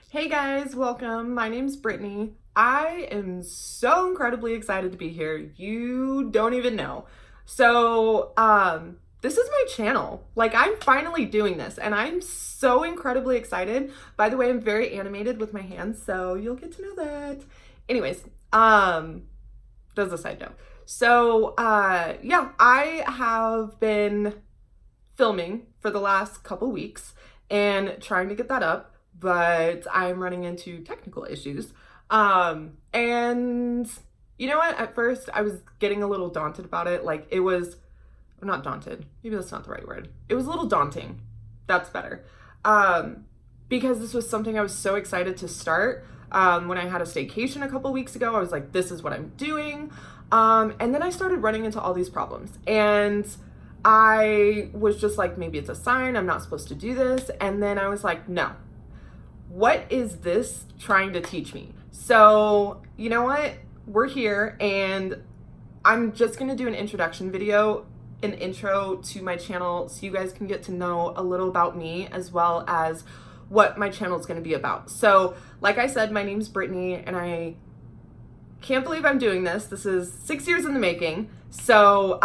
Hey guys, welcome. My name's Brittany. I am so incredibly excited to be here. You don't even know. This is my channel. Like, I'm finally doing this and I'm so incredibly excited. By the way, I'm very animated with my hands, so you'll get to know that. Anyways, that's a side note. Yeah, I have been filming for the last couple weeks and trying to get that up, but I'm running into technical issues. And you know what? At first, I was getting a little daunted about it. Like, it was not daunted. Maybe that's not the right word. It was a little daunting. That's better. Because this was something I was so excited to start. When I had a staycation a couple weeks ago, I was like, this is what I'm doing. And then I started running into all these problems. And I was just like, maybe it's a sign, I'm not supposed to do this. And then I was like, no, what is this trying to teach me? So, you know what? We're here and I'm just gonna do an introduction video, an intro to my channel so you guys can get to know a little about me as well as what my channel is gonna be about. So, like I said, my name's Brittany and I can't believe I'm doing this. This is 6 years in the making. So,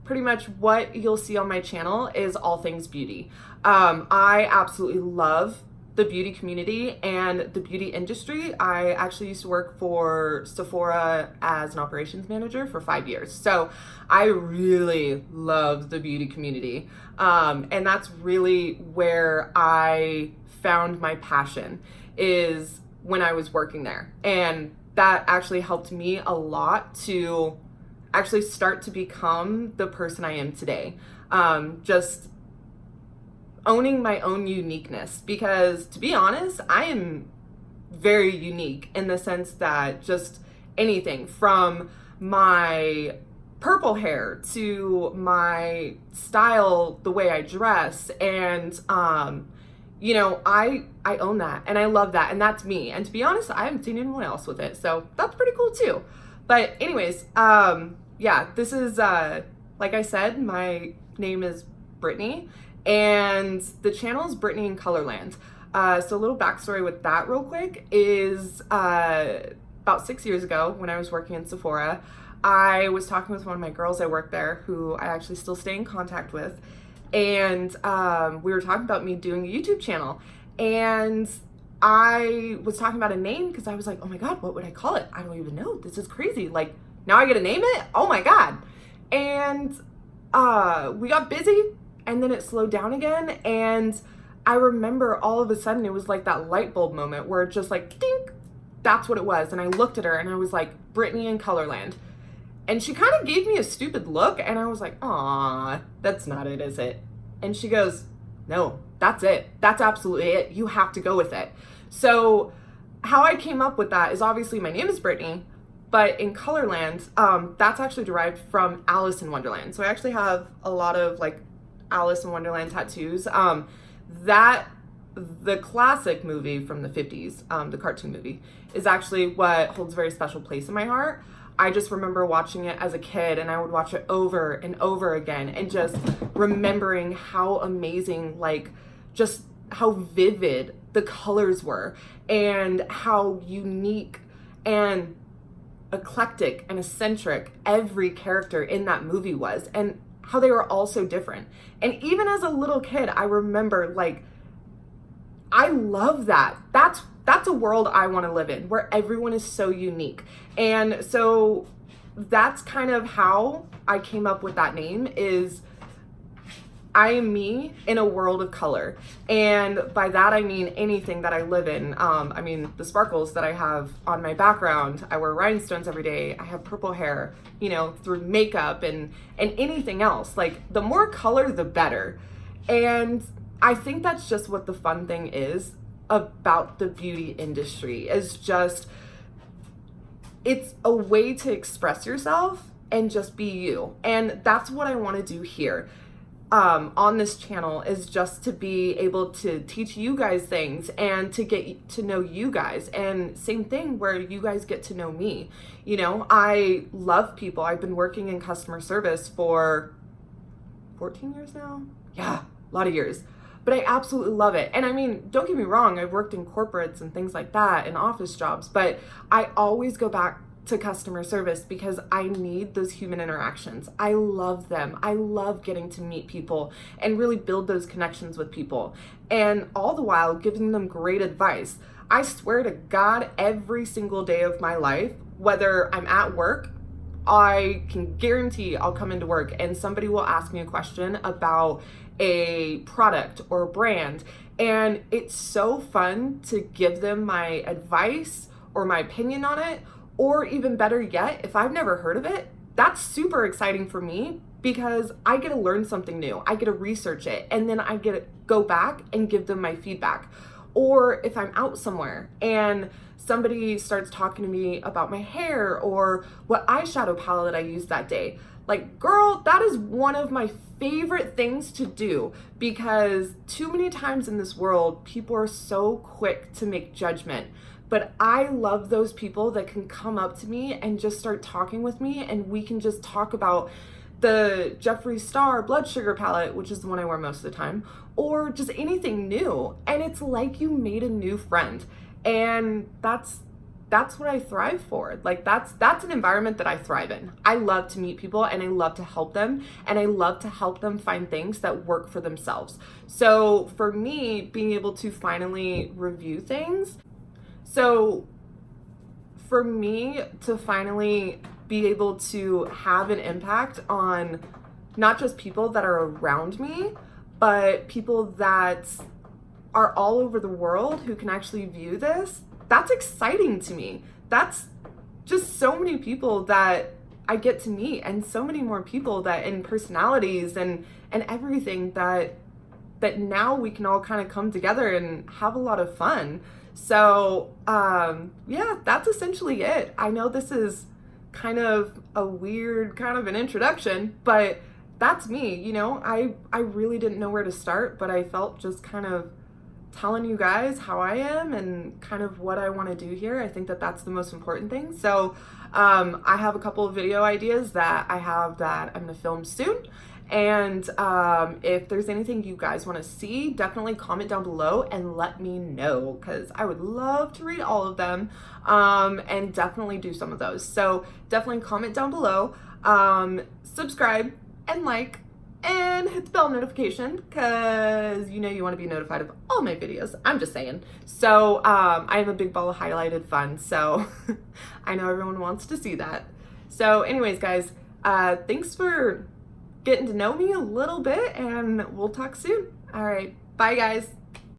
pretty much what you'll see on my channel is all things beauty. I absolutely love the beauty community and the beauty industry. I actually used to work for Sephora as an operations manager for 5 years. So I really love the beauty community. And that's really where I found my passion, is when I was working there. And that actually helped me a lot to actually start to become the person I am today. Just owning my own uniqueness, because to be honest, I am very unique in the sense that just anything from my purple hair to my style, the way I dress, and you know, I own that and I love that, and that's me. And to be honest, I haven't seen anyone else with it, so that's pretty cool too. But anyways, yeah, this is, like I said, my name is Brittany, and the channel is Brittany in Colorland. So a little backstory with that real quick is, about 6 years ago when I was working in Sephora, I was talking with one of my girls I work there who I actually still stay in contact with. And we were talking about me doing a YouTube channel. And I was talking about a name because I was like, oh my God, what would I call it? I don't even know. This is crazy. Like, now I get to name it? Oh my God. And we got busy and then it slowed down again. And I remember all of a sudden it was like that light bulb moment where it just like, dink, that's what it was. And I looked at her and I was like, Brittany in Colorland. And she kind of gave me a stupid look and I was like, aw, that's not it, is it? And she goes, no, that's it. That's absolutely it. You have to go with it. So how I came up with that is, obviously my name is Brittany, but in Colorland, that's actually derived from Alice in Wonderland. So I actually have a lot of like Alice in Wonderland tattoos. The classic movie from the 50s, the cartoon movie, is actually what holds a very special place in my heart. I just remember watching it as a kid and I would watch it over and over again and just remembering how amazing, like just how vivid the colors were and how unique and eclectic and eccentric every character in that movie was, and how they were all so different. And even as a little kid, I remember, like, I love that. That's a world I want to live in, where everyone is so unique. And so that's kind of how I came up with that name, is I am me in a world of color. And by that, I mean anything that I live in. I mean, the sparkles that I have on my background, I wear rhinestones every day. I have purple hair, you know, through makeup and anything else. Like, the more color, the better. And I think that's just what the fun thing is about the beauty industry, is just, it's a way to express yourself and just be you. And that's what I want to do here. On this channel, is just to be able to teach you guys things and to get to know you guys, and same thing where you guys get to know me. You know, I love people. I've been working in customer service for 14 years now. Yeah, a lot of years. but I absolutely love it. And I mean, don't get me wrong, I've worked in corporates and things like that and office jobs, but I always go back to customer service because I need those human interactions. I love them. I love getting to meet people and really build those connections with people, and all the while giving them great advice. I swear to God, every single day of my life, whether I'm at work, I can guarantee I'll come into work and somebody will ask me a question about a product or a brand, and it's so fun to give them my advice or my opinion on it. Or even better yet, if I've never heard of it, that's super exciting for me because I get to learn something new. I get to research it, and then I get to go back and give them my feedback. Or if I'm out somewhere and somebody starts talking to me about my hair or what eyeshadow palette I used that day, like, girl, that is one of my favorite things to do, because too many times in this world, people are so quick to make judgment. But I love those people that can come up to me and just start talking with me, and we can just talk about the Jeffree Star blood sugar palette, which is the one I wear most of the time, or just anything new. And it's like you made a new friend. And that's what I thrive for. Like, that's an environment that I thrive in. I love to meet people, and I love to help them, and I love to help them find things that work for themselves. So for me, being able to finally review things, so for me to finally be able to have an impact on not just people that are around me, but people that are all over the world who can actually view this, that's exciting to me. That's just so many people that I get to meet, and so many more people that in personalities and everything that now we can all kind of come together and have a lot of fun. So, yeah, that's essentially it. I know this is kind of a weird kind of an introduction, but that's me. You know, I really didn't know where to start, but I felt just kind of telling you guys how I am and kind of what I want to do here. I think that that's the most important thing. So, I have a couple of video ideas that I have that I'm going to film soon. And if there's anything you guys want to see, definitely comment down below and let me know, because I would love to read all of them, and definitely do some of those. So definitely comment down below, subscribe and like, and hit the bell notification, because you know you want to be notified of all my videos. I'm just saying. So I am a big ball of highlighted fun, so I know everyone wants to see that. So anyways, guys, thanks for getting to know me a little bit, and we'll talk soon. All right, bye guys.